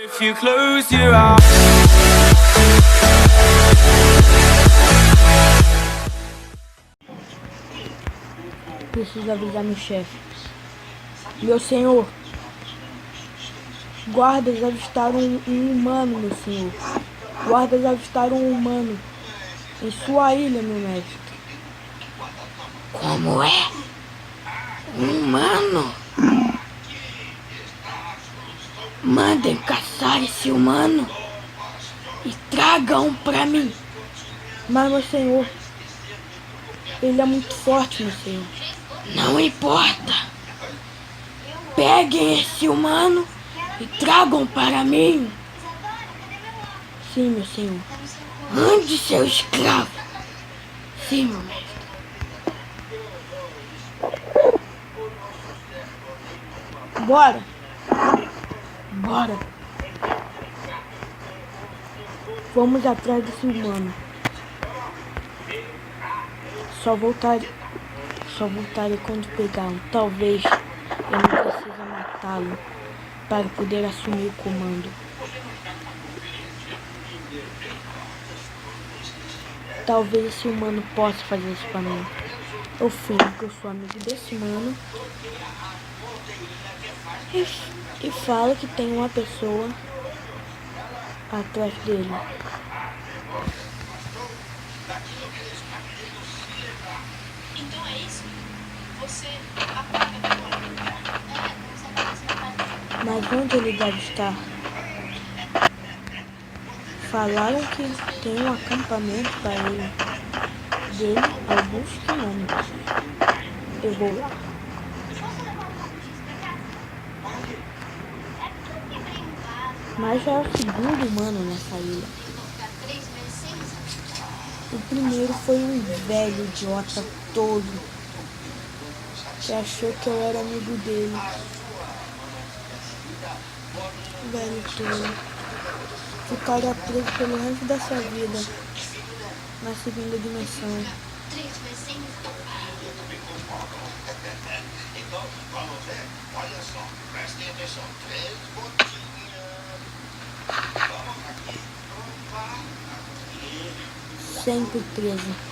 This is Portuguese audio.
If you close your eyes. Preciso avisar meu chefe. Meu senhor, guardas avistaram um humano, meu senhor. Guardas avistaram um humano em sua ilha, meu mestre. Como é? Um humano? Mandem caçar esse humano e tragam pra mim. Mas, meu senhor, ele é muito forte, meu senhor. Não importa. Peguem esse humano e tragam para mim. Sim, meu senhor. Ande, seu escravo. Sim, meu mestre. Bora! Bora! Vamos atrás desse humano. Só voltarei quando pegá-lo. Talvez eu não precise matá-lo para poder assumir o comando. Talvez esse humano possa fazer isso para mim. Eu fingo que eu sou amigo desse humano e falo que tem uma pessoa atrás dele. Então é isso? Você apaga agora? Mas onde ele deve estar? Falaram que tem um acampamento para ele. Dele alguns quilômetros. Eu vou lá. Mas já é o segundo humano nessa ilha. O primeiro foi um velho idiota todo que achou que eu era amigo dele. Velho todo. Ficaria preso pelo resto da sua vida na segunda dimensão. Sempre preso.